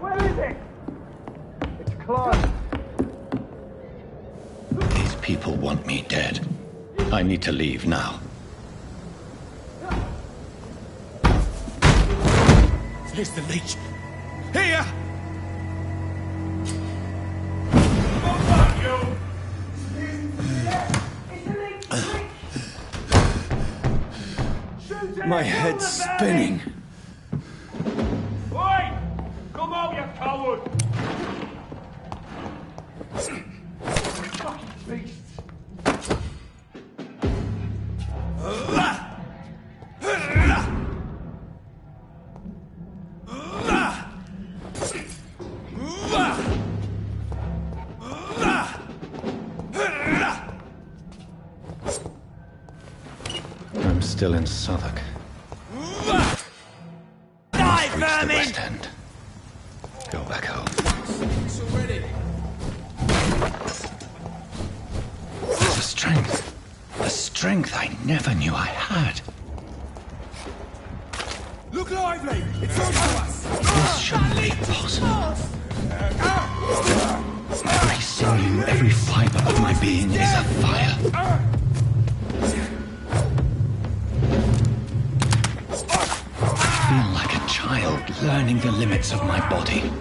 Where is it? It's closed. These people want me dead. I need to leave now. Here's the leech. Here! My head's spinning. Oi! Come out, you coward! Fucking beasts! I'm still in Southwark. Die, Reach the vermin! West End. Go back home. It's already. The strength. The strength I never knew I had. Look lively! It's on to us! This shouldn't be possible. Every sinew, every fiber of my being is afire. I feel like a child learning the limits of my body.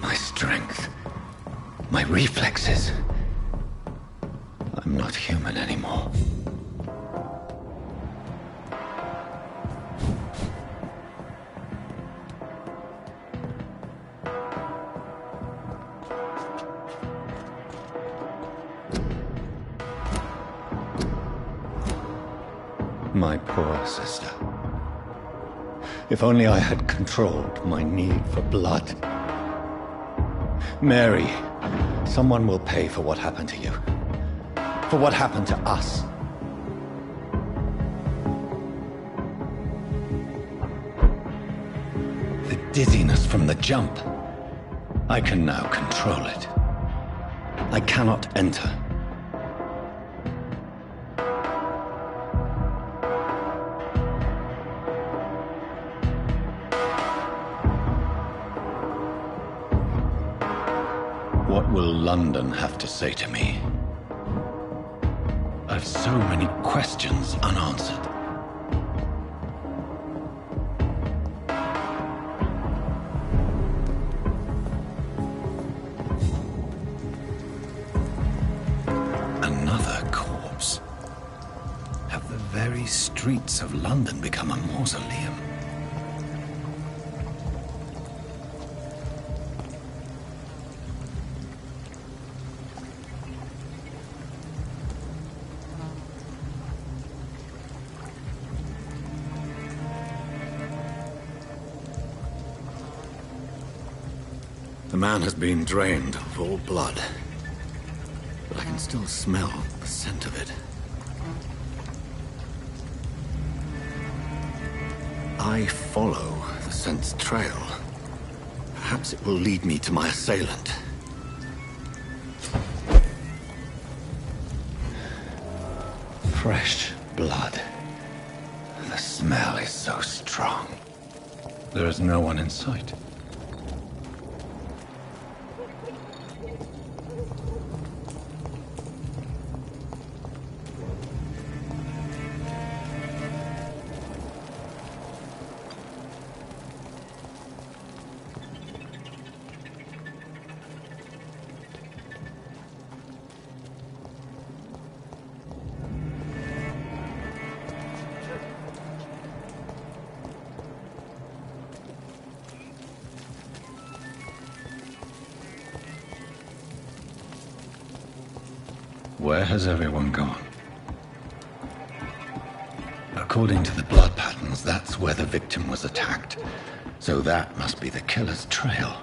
My strength, my reflexes. I'm not human anymore. My poor sister. If only I had controlled my need for blood. Mary, someone will pay for what happened to you. For what happened to us. The dizziness from the jump. I can now control it. I cannot enter. What will London have to say to me? I've so many questions unanswered. Another corpse. Have the very streets of London become a mausoleum? The man has been drained of all blood, but I can still smell the scent of it. I follow the scent's trail. Perhaps it will lead me to my assailant. Fresh blood. The smell is so strong. There is no one in sight. Where has everyone gone? According to the blood patterns, that's where the victim was attacked. So that must be the killer's trail.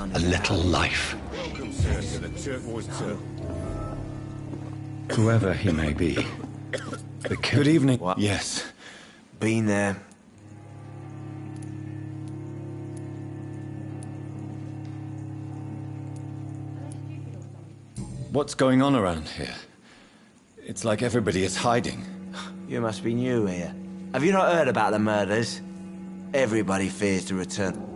a little life. Welcome, sir, to the Turquoise Turtle. Whoever he may be. Good evening. What? Yes. Been there. What's going on around here? It's like everybody is hiding. You must be new here. Have you not heard about the murders? Everybody fears to return.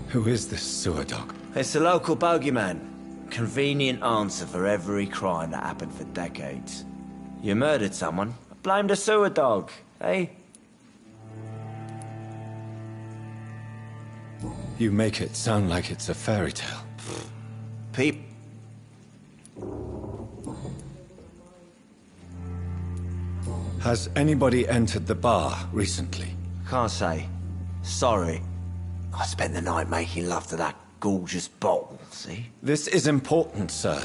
Who is this sewer dog? It's the local bogeyman. Convenient answer for every crime that happened for decades. You murdered someone, blame the sewer dog, eh? You make it sound like it's a fairy tale. Peep. Has anybody entered the bar recently? Can't say. Sorry. I spent the night making love to that gorgeous bottle, see? This is important, sir.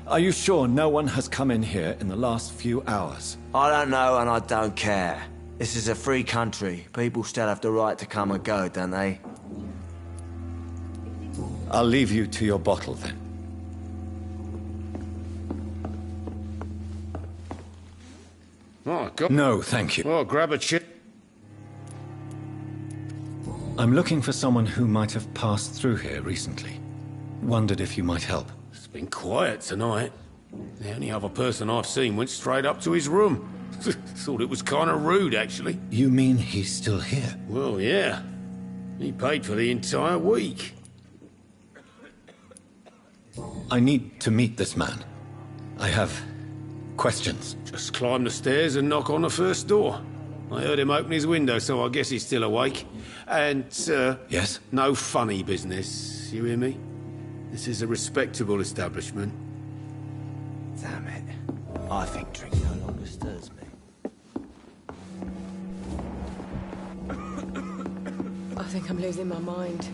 Are you sure no one has come in here in the last few hours? I don't know and I don't care. This is a free country. People still have the right to come and go, don't they? I'll leave you to your bottle then. Oh, God. No, thank you. Well, grab a chip. I'm looking for someone who might have passed through here recently. Wondered if you might help. It's been quiet tonight. The only other person I've seen went straight up to his room. Thought it was kind of rude, actually. You mean he's still here? Well, yeah. He paid for the entire week. I need to meet this man. I have questions. Just climb the stairs and knock on the first door. I heard him open his window, so I guess he's still awake. And, Yes? no funny business, you hear me? This is a respectable establishment. Damn it. I think drink no longer stirs me. I think I'm losing my mind.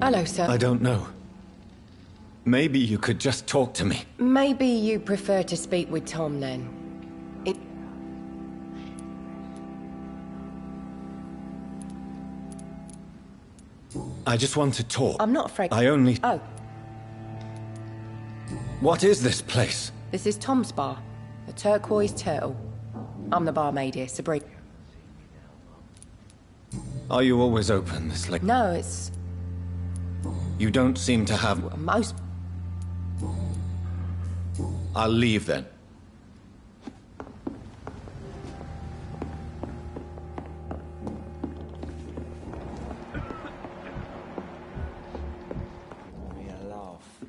Hello, sir. I don't know. Maybe you could just talk to me. Maybe you prefer to speak with Tom, then. I just want to talk. I'm not afraid. I only... Oh, What is this place? this is Tom's bar. The Turquoise Turtle. I'm the barmaid here, Sabrina. Are you always open this late? No, it's... You don't seem to have... most... I'll leave then.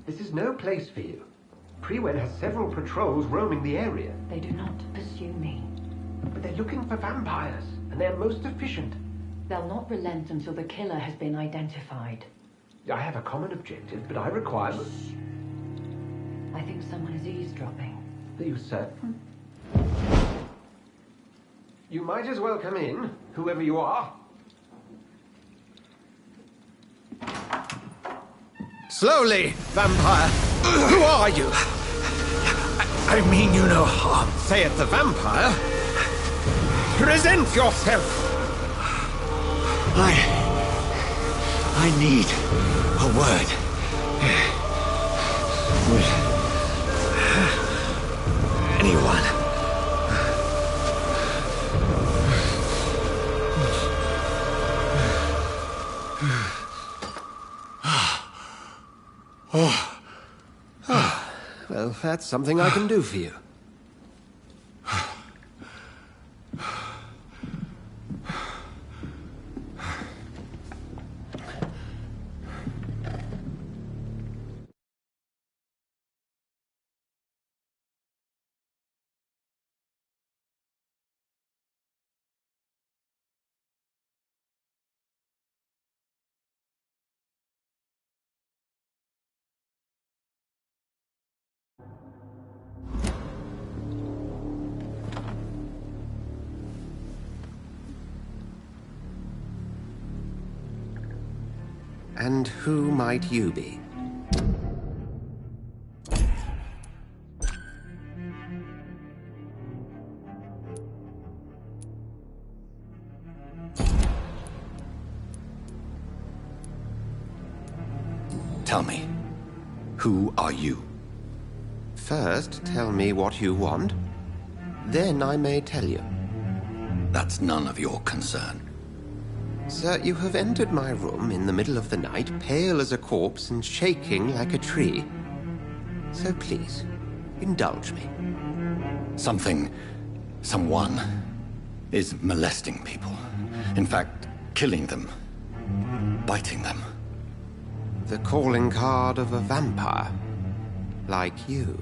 This is no place for you. Prewed has several patrols roaming the area. They do not pursue me. But they're looking for vampires, and they're most efficient. They'll not relent until the killer has been identified. I have a common objective, but I require... I think someone is eavesdropping. Are you certain? You might as well come in, whoever you are. Slowly, vampire! Who are you? I mean you no harm. Say it, the vampire. Present yourself. I need a word. With anyone. Well, that's something I can do for you. And who might you be? Tell me, who are you? First, tell me what you want. Then I may tell you. That's none of your concern. Sir, you have entered my room in the middle of the night, pale as a corpse and shaking like a tree. So please, indulge me. Someone is molesting people. In fact, killing them. Biting them. The calling card of a vampire. Like you.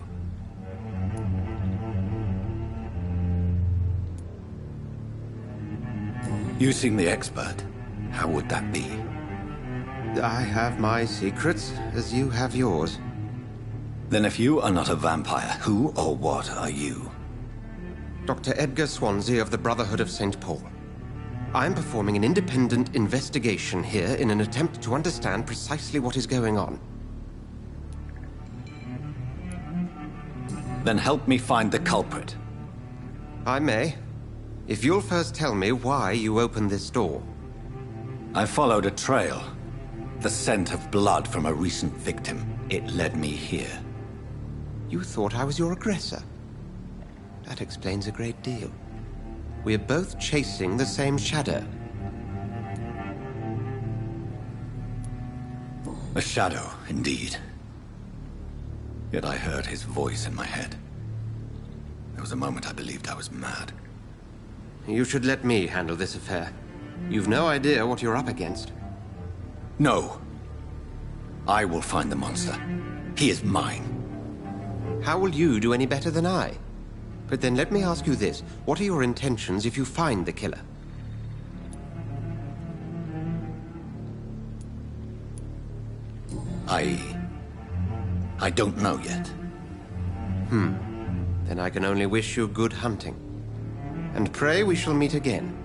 You seem the expert. How would that be? I have my secrets, as you have yours. Then if you are not a vampire, who or what are you? Dr. Edgar Swansea of the Brotherhood of St. Paul. I'm performing an independent investigation here in an attempt to understand precisely what is going on. Then help me find the culprit. I may. If you'll first tell me why you opened this door. I followed a trail. The scent of blood from a recent victim. It led me here. You thought I was your aggressor. That explains a great deal. We're both chasing the same shadow. A shadow, indeed. Yet I heard his voice in my head. There was a moment I believed I was mad. You should let me handle this affair. You've no idea what you're up against. No. I will find the monster. He is mine. How will you do any better than I? But then let me ask you this. What are your intentions if you find the killer? I don't know yet. Then I can only wish you good hunting. And pray we shall meet again.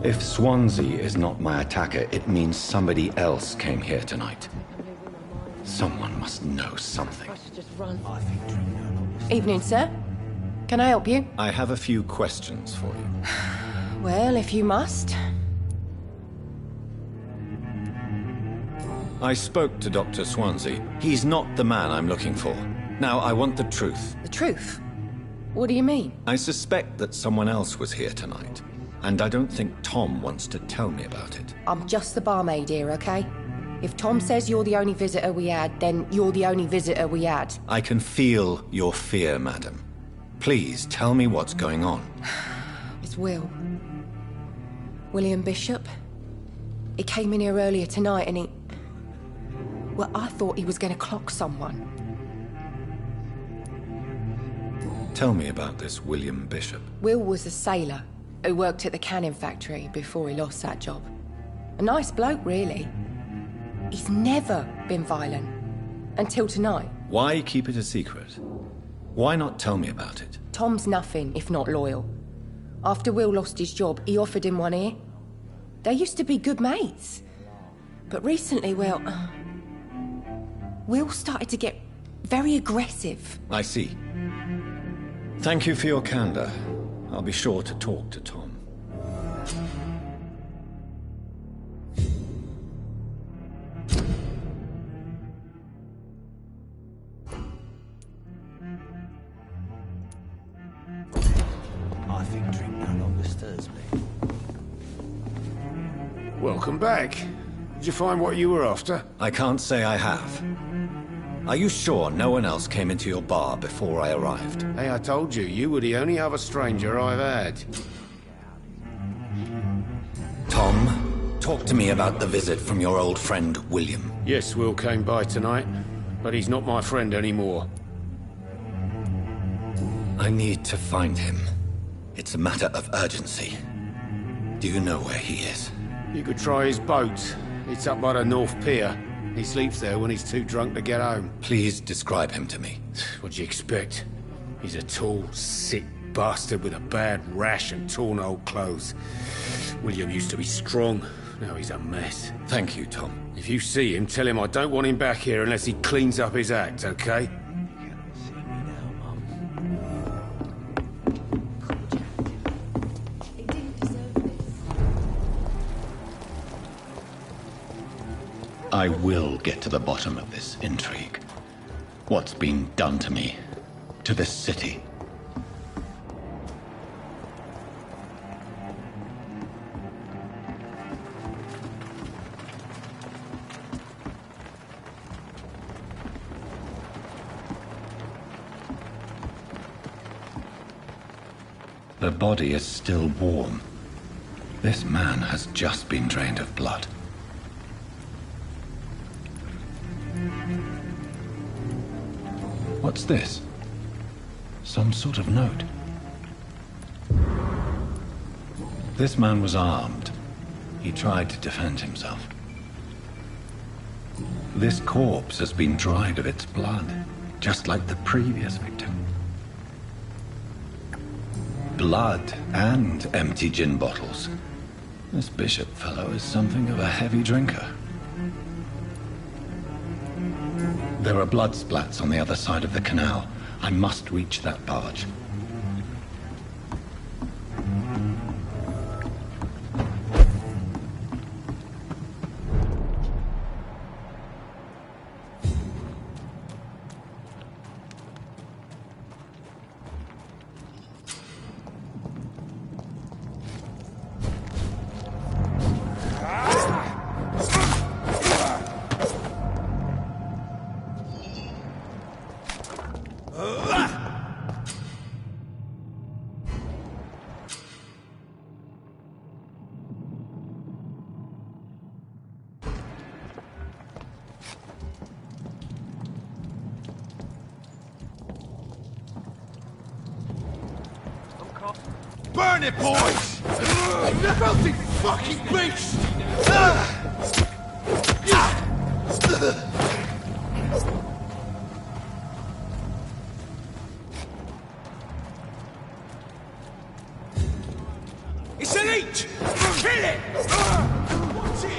If Swansea is not my attacker, it means somebody else came here tonight. Someone must know something. Evening, sir. Can I help you? I have a few questions for you. Well, if you must. I spoke to Dr. Swansea. He's not the man I'm looking for. Now, I want the truth. The truth? What do you mean? I suspect that someone else was here tonight. And I don't think Tom wants to tell me about it. I'm just the barmaid here, okay? If Tom says you're the only visitor we had, then you're the only visitor we had. I can feel your fear, madam. Please, tell me what's going on. It's Will. William Bishop. He came in here earlier tonight and he... Well, I thought he was going to clock someone. Tell me about this William Bishop. Will was a sailor who worked at the cannon factory before he lost that job. A nice bloke, really. He's never been violent. Until tonight. Why keep it a secret? Why not tell me about it? Tom's nothing if not loyal. After Will lost his job, he offered him one ear. They used to be good mates. But recently, well... Will started to get very aggressive. I see. Thank you for your candor. I'll be sure to talk to Tom. I think drink no longer stirs me. Welcome back. Did you find what you were after? I can't say I have. Are you sure no one else came into your bar before I arrived? Hey, I told you, you were the only other stranger I've had. Tom, talk to me about the visit from your old friend, William. Yes, Will came by tonight, but he's not my friend anymore. I need to find him. It's a matter of urgency. Do you know where he is? You could try his boat. It's up by the North Pier. He sleeps there when he's too drunk to get home. Please describe him to me. What'd you expect? He's a tall, sick bastard with a bad rash and torn old clothes. William used to be strong. Now he's a mess. Thank you, Tom. If you see him, tell him I don't want him back here unless he cleans up his act, okay? I will get to the bottom of this intrigue. What's been done to me, to this city. The body is still warm. This man has just been drained of blood. What's this? Some sort of note. This man was armed. He tried to defend himself. This corpse has been dried of its blood, just like the previous victim. Blood and empty gin bottles. This bishop fellow is something of a heavy drinker. There are blood splats on the other side of the canal. I must reach that barge. Burn it, boys! You filthy fucking beast! It's an eat! Kill it! Watch it!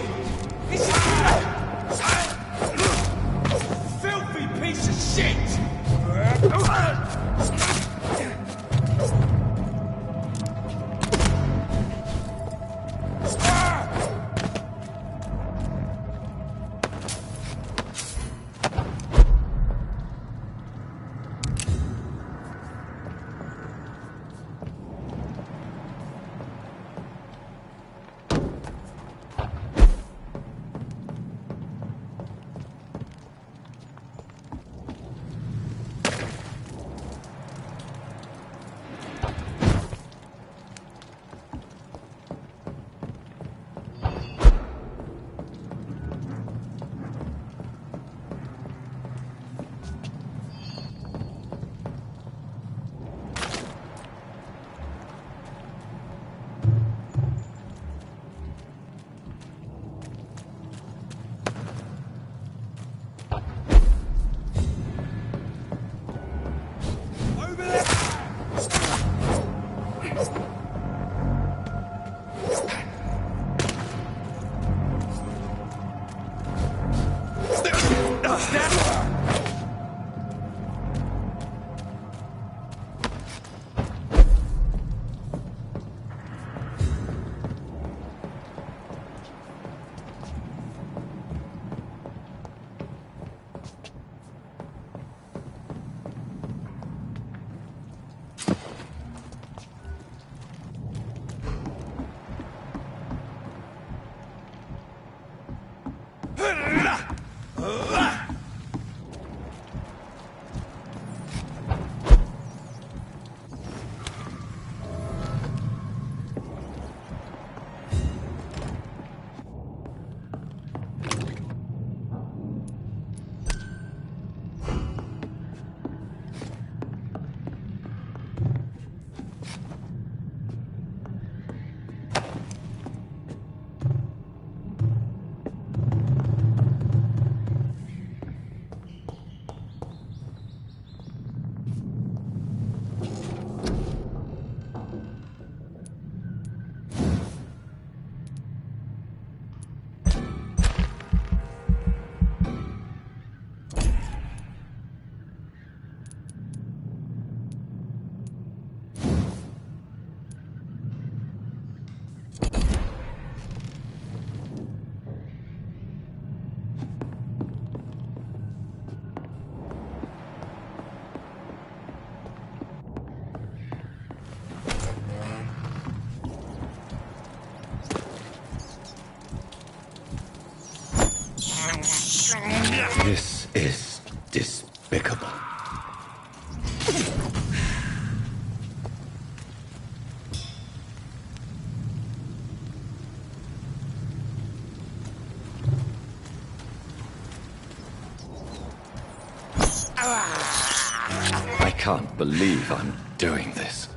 It's a filthy piece of shit! This is despicable. I can't believe I'm doing this.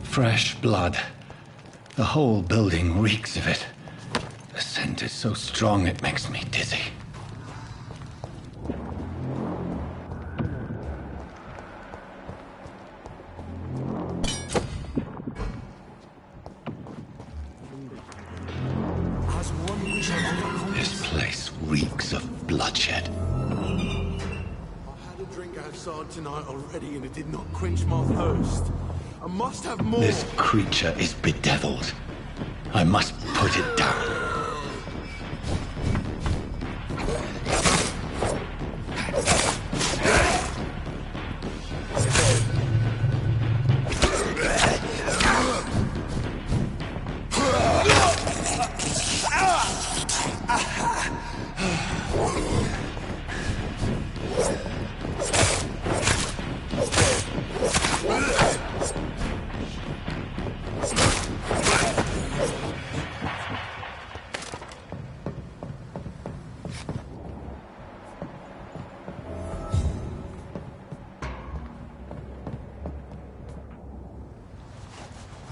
Fresh blood. The whole building reeks of it. The scent is so strong it makes me dizzy. This place reeks of bloodshed. I had a drink outside tonight already and it did not quench my thirst. I must have more. This creature is bedeviled. I must put it down.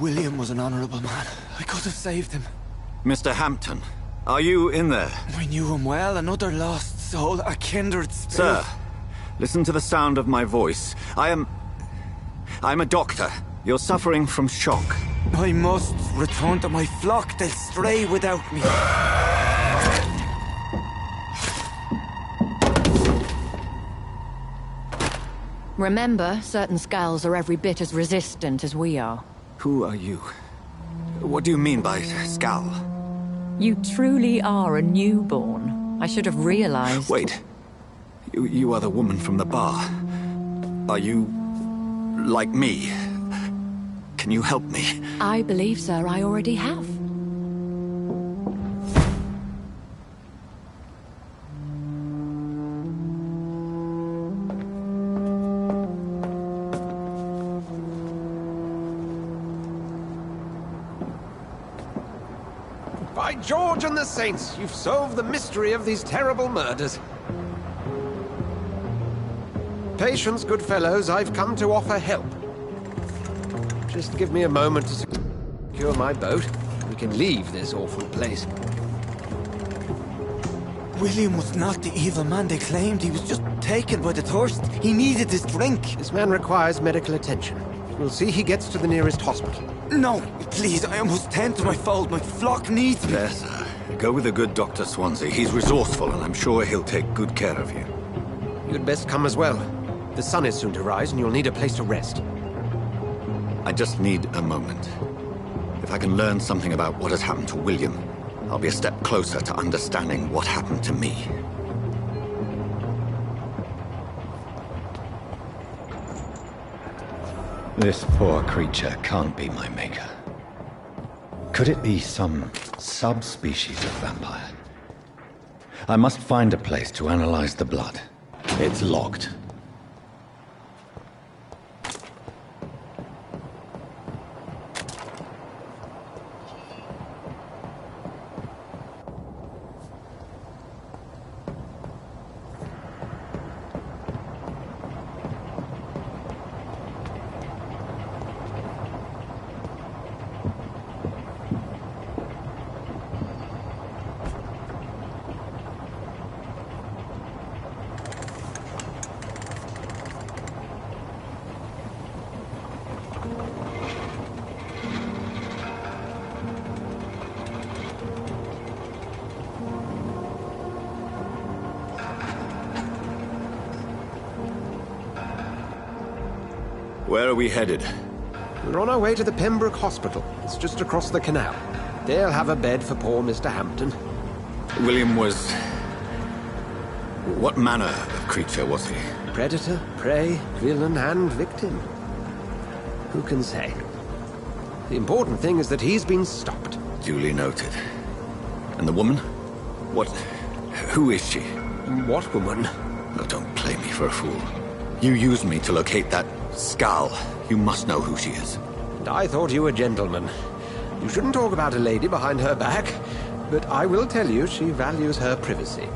William was an honorable man. I could have saved him. Mr. Hampton, are you in there? We knew him well, another lost soul, a kindred spirit. Sir, listen to the sound of my voice. I'm a doctor. You're suffering from shock. I must return to my flock. They'll stray without me. Remember, certain skulls are every bit as resistant as we are. Who are you? What do you mean by skull? You truly are a newborn. I should have realized. Wait. You are the woman from the bar. Are you like me? Can you help me? I believe, sir, I already have. By George and the Saints, you've solved the mystery of these terrible murders. Patience, good fellows, I've come to offer help. Just give me a moment to secure my boat. We can leave this awful place. William was not the evil man they claimed. He was just taken by the thirst. He needed this drink. This man requires medical attention. We'll see he gets to the nearest hospital. No, please, I must tend to my fold. My flock needs me. Yes, sir. Go with the good Dr. Swansea. He's resourceful, and I'm sure he'll take good care of you. You'd best come as well. The sun is soon to rise, and you'll need a place to rest. I just need a moment. If I can learn something about what has happened to William, I'll be a step closer to understanding what happened to me. This poor creature can't be my maker. Could it be some subspecies of vampire? I must find a place to analyze the blood. It's locked. Where are we headed? We're on our way to the Pembroke Hospital. It's just across the canal. They'll have a bed for poor Mr. Hampton. William was... What manner of creature was he? Predator, prey, villain, and victim. Who can say? The important thing is that he's been stopped. Duly noted. And the woman? What... who is she? What woman? Oh, don't play me for a fool. You used me to locate that skull. You must know who she is. And I thought you a gentleman. You shouldn't talk about a lady behind her back, but I will tell you she values her privacy.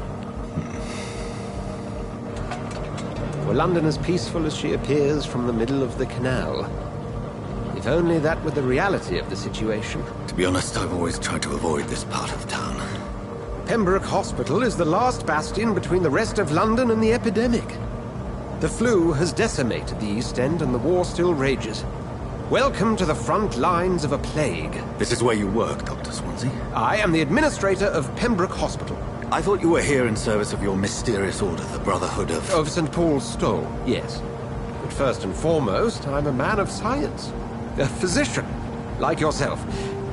Were London as peaceful as she appears from the middle of the canal? If only that were the reality of the situation. To be honest, I've always tried to avoid this part of town. Pembroke Hospital is the last bastion between the rest of London and the epidemic. The flu has decimated the East End and the war still rages. Welcome to the front lines of a plague. This is where you work, Dr. Swansea? I am the administrator of Pembroke Hospital. I thought you were here in service of your mysterious order, the Brotherhood of... Of St. Paul's Stole, yes. But first and foremost, I'm a man of science. A physician, like yourself,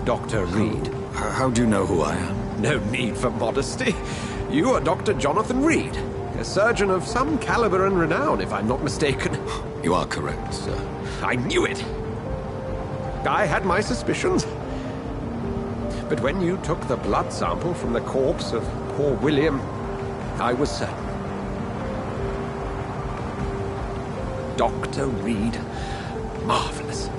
Dr. Reed. How do you know who I am? No need for modesty. You are Dr. Jonathan Reed, a surgeon of some caliber and renown, if I'm not mistaken. You are correct, sir. I knew it! I had my suspicions. But when you took the blood sample from the corpse of poor William, I was certain. Dr. Reed. Marvelous.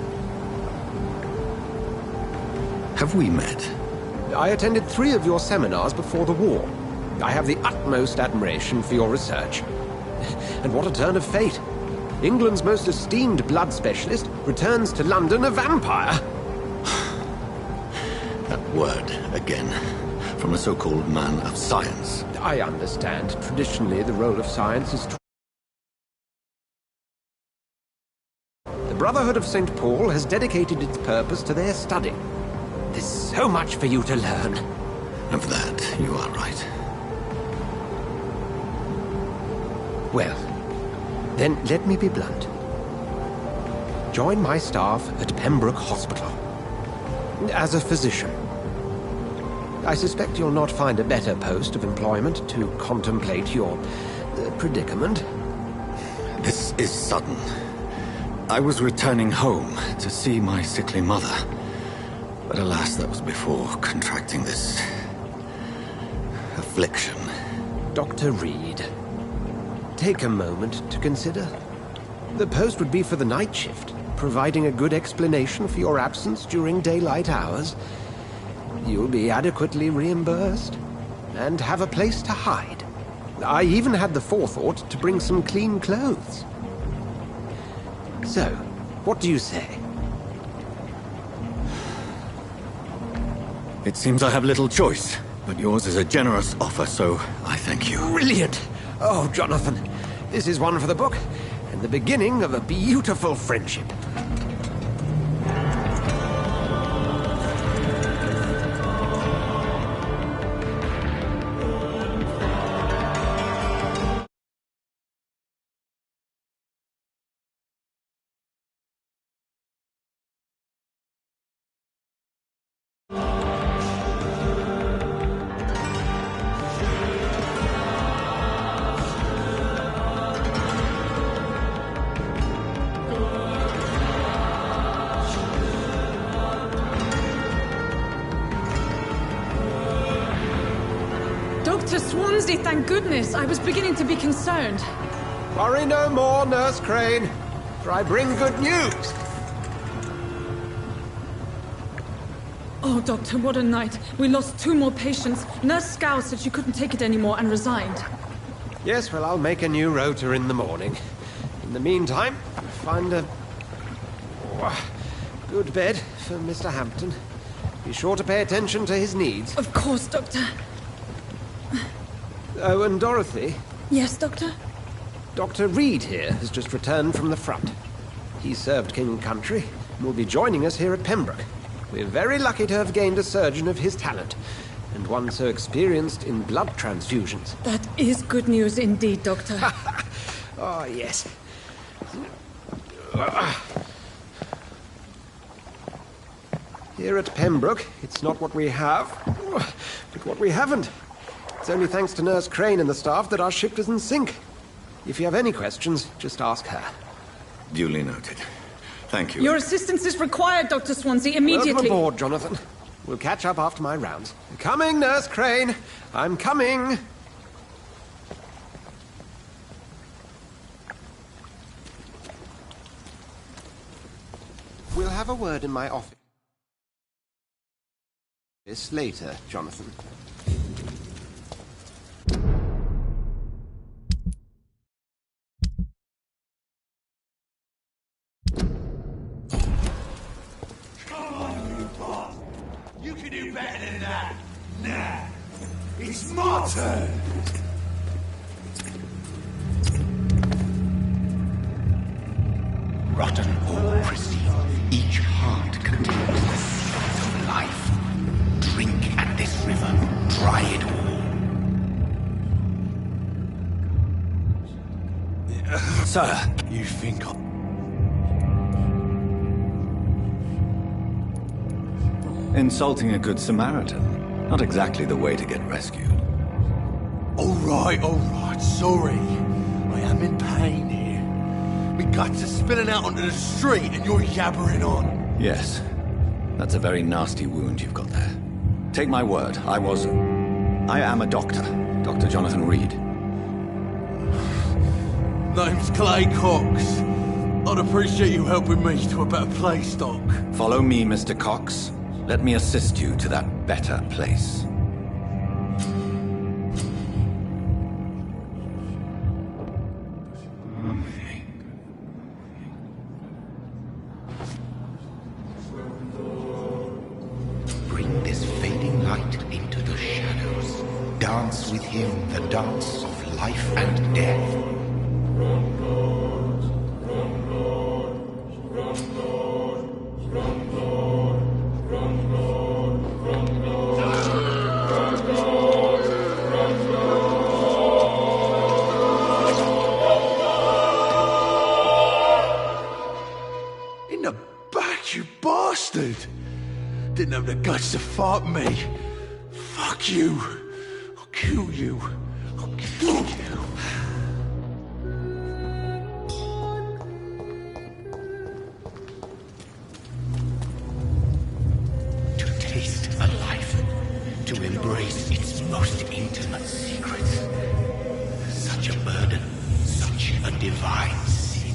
Have we met? I attended 3 of your seminars before the war. I have the utmost admiration for your research. And what a turn of fate. England's most esteemed blood specialist returns to London a vampire. That word, again, from a so-called man of science. I understand. Traditionally, the role of science is... The Brotherhood of St. Paul has dedicated its purpose to their study. There's so much for you to learn. Of that, you are right. Well, then let me be blunt. Join my staff at Pembroke Hospital. As a physician. I suspect you'll not find a better post of employment to contemplate your predicament. This is sudden. I was returning home to see my sickly mother. But alas, that was before contracting this... affliction. Dr. Reed, take a moment to consider. The post would be for the night shift, providing a good explanation for your absence during daylight hours. You'll be adequately reimbursed, and have a place to hide. I even had the forethought to bring some clean clothes. So, what do you say? It seems I have little choice, but yours is a generous offer, so I thank you. Brilliant! Oh, Jonathan, this is one for the book, and the beginning of a beautiful friendship. Dr. Swansea, thank goodness. I was beginning to be concerned. Worry no more, Nurse Crane, for I bring good news. Oh, Doctor, what a night. We lost 2 more patients. Nurse Scow said she couldn't take it anymore and resigned. Yes, well, I'll make a new rota in the morning. In the meantime, find a... good bed for Mr. Hampton. Be sure to pay attention to his needs. Of course, Doctor. Oh, and Dorothy? Yes, Doctor? Dr. Reed here has just returned from the front. He served King and Country and will be joining us here at Pembroke. We're very lucky to have gained a surgeon of his talent, and one so experienced in blood transfusions. That is good news indeed, Doctor. Oh, yes. Here at Pembroke, it's not what we have, but what we haven't. It's only thanks to Nurse Crane and the staff that our ship doesn't sink. If you have any questions, just ask her. Duly noted. Thank you. Your assistance is required, Dr. Swansea, immediately. Welcome aboard, Jonathan. We'll catch up after my rounds. Coming, Nurse Crane. I'm coming. We'll have a word in my office later, Jonathan. You can do better than that. Nah. It's my turn. Rotten or pristine, each heart contains the seeds of life. Drink at this river, try it all. Sir, you think I... Insulting a good Samaritan. Not exactly the way to get rescued. All right, sorry. I am in pain here. My guts are spilling out onto the street and you're yabbering on. Yes. That's a very nasty wound you've got there. Take my word, I am a doctor. Dr. Jonathan Reed. Name's Clay Cox. I'd appreciate you helping me to a better place, Doc. Follow me, Mr. Cox. Let me assist you to that better place. Bring this fading light into the shadows. Dance with him the dance of life and death. In the back, you bastard! Didn't have the guts to fight me. Fuck you. I'll kill you. I'll kill you. To taste a life, to embrace its most intimate secrets. Such a burden, such a divine sin.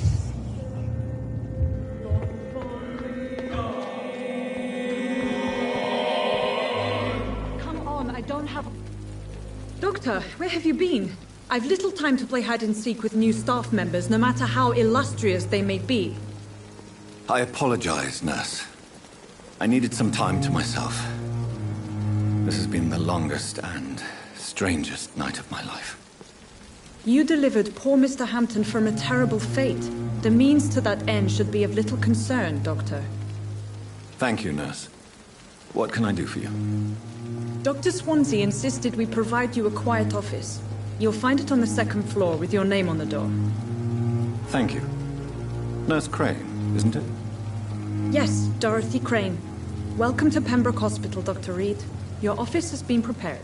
Come on, I don't have... Doctor, where have you been? I've little time to play hide-and-seek with new staff members, no matter how illustrious they may be. I apologize, nurse. I needed some time to myself. This has been the longest and strangest night of my life. You delivered poor Mr. Hampton from a terrible fate. The means to that end should be of little concern, Doctor. Thank you, nurse. What can I do for you? Dr. Swansea insisted we provide you a quiet office. You'll find it on the second floor with your name on the door. Thank you. Nurse Crane, isn't it? Yes, Dorothy Crane. Welcome to Pembroke Hospital, Dr. Reed. Your office has been prepared.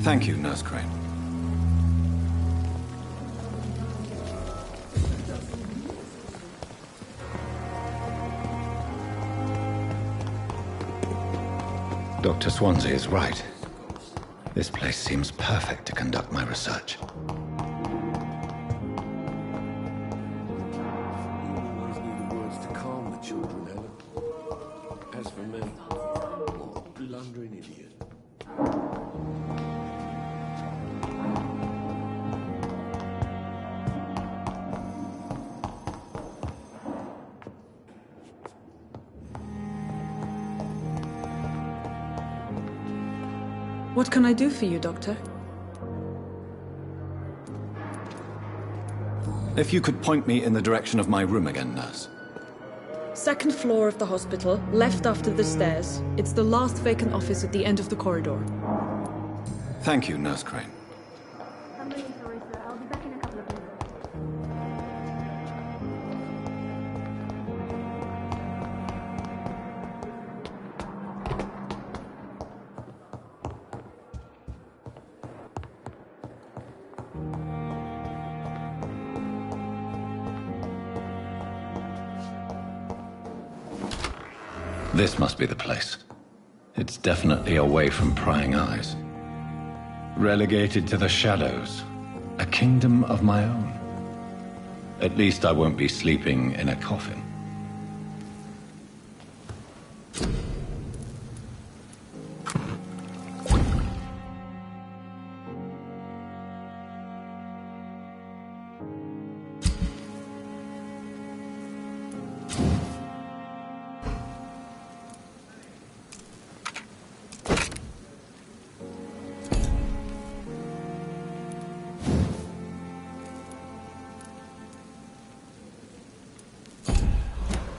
Thank you, Nurse Crane. Dr. Swansea is right. This place seems perfect to conduct my research. As for me, blundering idiot. What can I do for you, Doctor? If you could point me in the direction of my room again, nurse. Second floor of the hospital, left after the stairs. It's the last vacant office at the end of the corridor. Thank you, Nurse Crane. I'm really sorry, sir. I'll be back in a couple of minutes. This must be the place. It's definitely away from prying eyes. Relegated to the shadows. A kingdom of my own. At least I won't be sleeping in a coffin.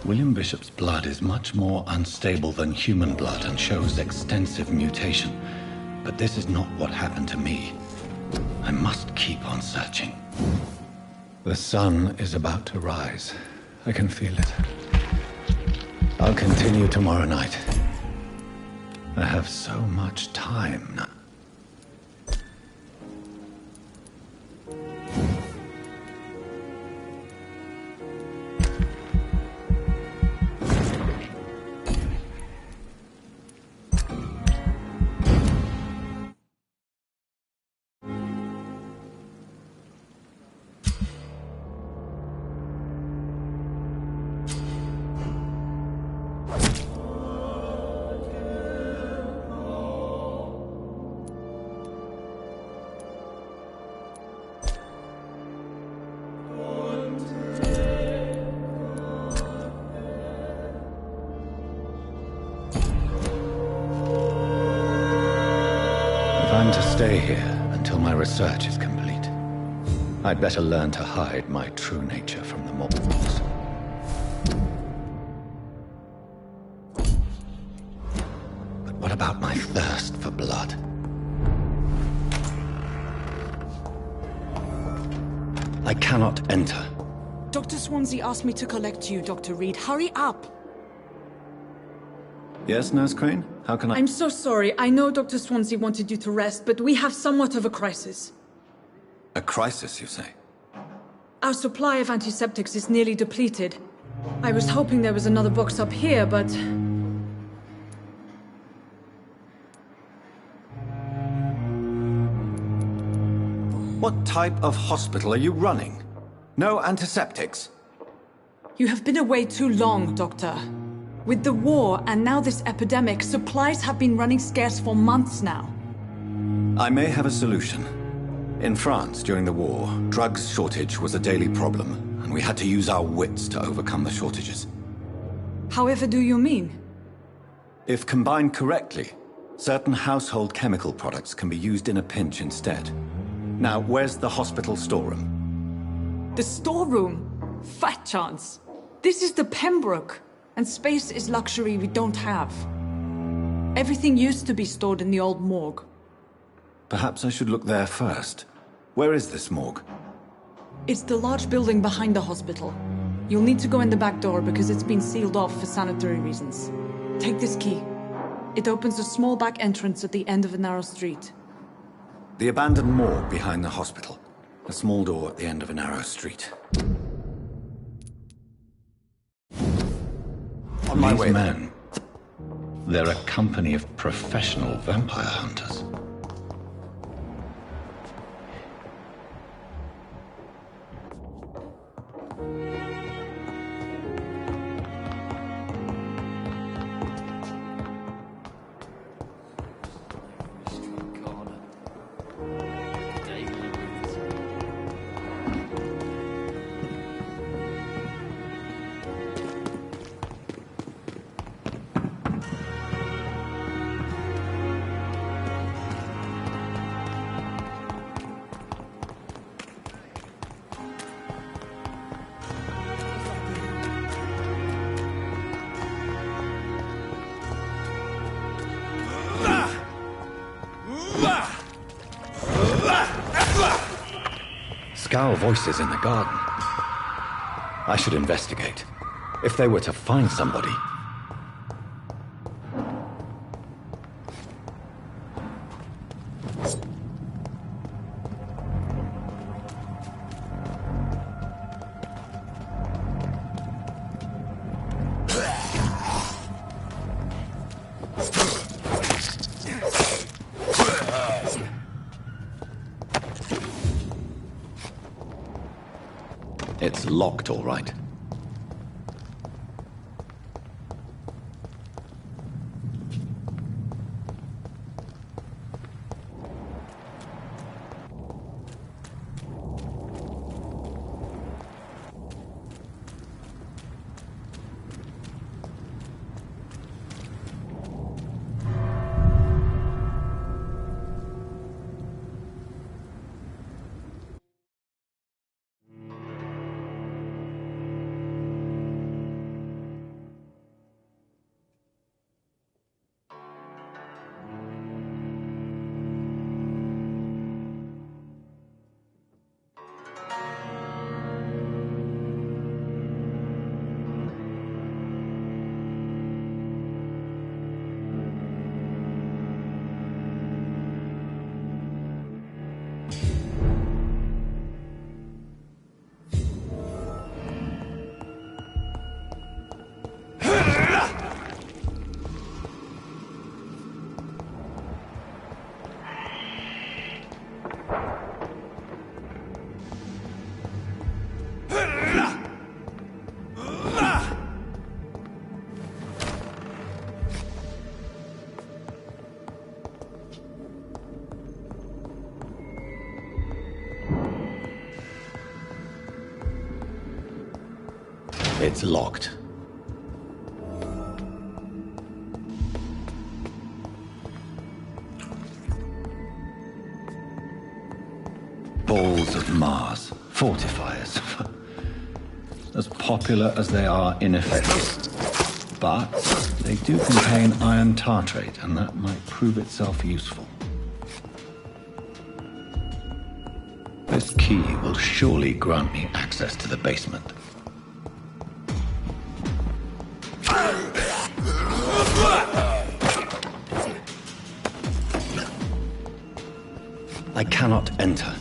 William Bishop's blood is much more unstable than human blood and shows extensive mutation. But this is not what happened to me. I must keep on searching. The sun is about to rise. I can feel it. I'll continue tomorrow night. I have so much time now. I'm to stay here until my research is complete. I'd better learn to hide my true nature from the mortals. But what about my thirst for blood? I cannot enter. Dr. Swansea asked me to collect you, Dr. Reed. Hurry up! Yes, Nurse Crane? How can I— I'm so sorry. I know Dr. Swansea wanted you to rest, but we have somewhat of a crisis. A crisis, you say? Our supply of antiseptics is nearly depleted. I was hoping there was another box up here, but... What type of hospital are you running? No antiseptics? You have been away too long, Doctor. With the war and now this epidemic, supplies have been running scarce for months now. I may have a solution. In France, during the war, drugs shortage was a daily problem, and we had to use our wits to overcome the shortages. However do you mean? If combined correctly, certain household chemical products can be used in a pinch instead. Now, where's the hospital storeroom? The storeroom? Fat chance. This is the Pembroke. And space is luxury we don't have. Everything used to be stored in the old morgue. Perhaps I should look there first. Where is this morgue? It's the large building behind the hospital. You'll need to go in the back door because it's been sealed off for sanitary reasons. Take this key. It opens a small back entrance at the end of a narrow street. The abandoned morgue behind the hospital. A small door at the end of a narrow street. On my way. These men, they're a company of professional vampire hunters. Scowl voices in the garden. I should investigate. If they were to find somebody... It's locked, all right. It's locked. Balls of Mars. Fortifiers. As popular as they are ineffective. But they do contain iron tartrate, and that might prove itself useful. This key will surely grant me access to the basement. I cannot enter.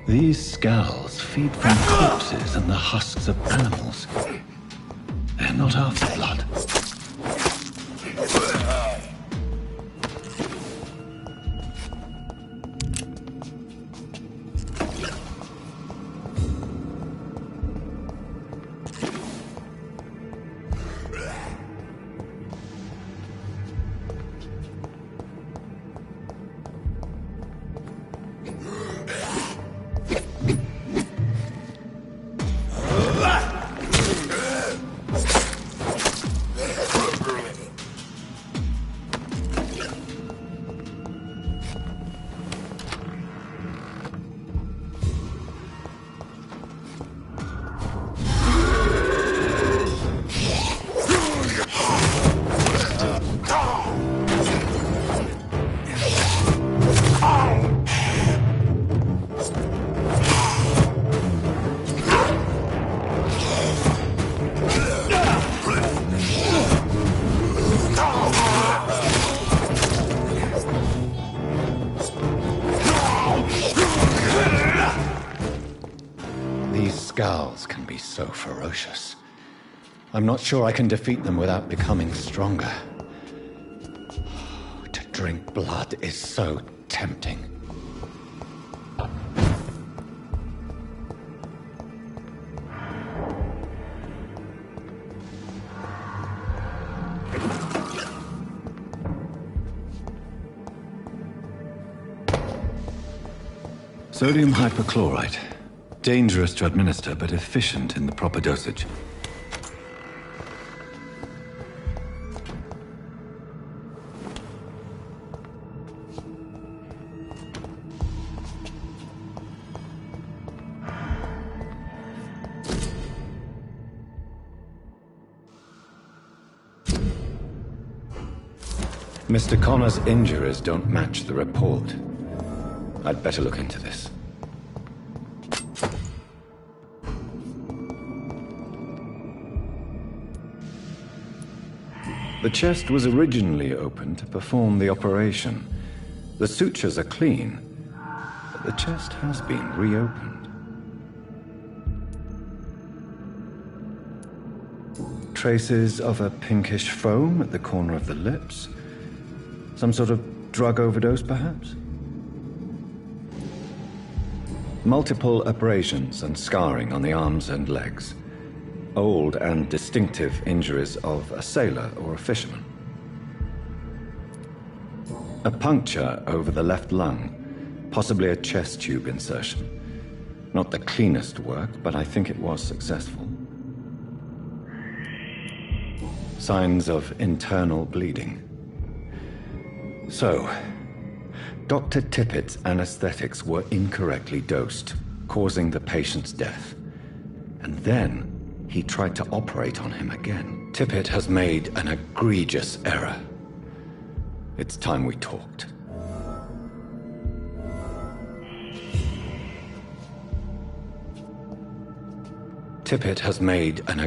These skulls feed from corpses and the husks of animals. They're not after blood. Skulls can be so ferocious. I'm not sure I can defeat them without becoming stronger. To drink blood is so tempting. Sodium hypochlorite. Dangerous to administer, but efficient in the proper dosage. Mr. Connor's injuries don't match the report. I'd better look into this. The chest was originally opened to perform the operation. The sutures are clean, but the chest has been reopened. Traces of a pinkish foam at the corner of the lips. Some sort of drug overdose, perhaps? Multiple abrasions and scarring on the arms and legs. Old and distinctive injuries of a sailor or a fisherman. A puncture over the left lung, possibly a chest tube insertion. Not the cleanest work, but I think it was successful. Signs of internal bleeding. So, Dr. Tippett's anesthetics were incorrectly dosed, causing the patient's death. And then he tried to operate on him again. Tippett has made an egregious error. It's time we talked. Tippett has made an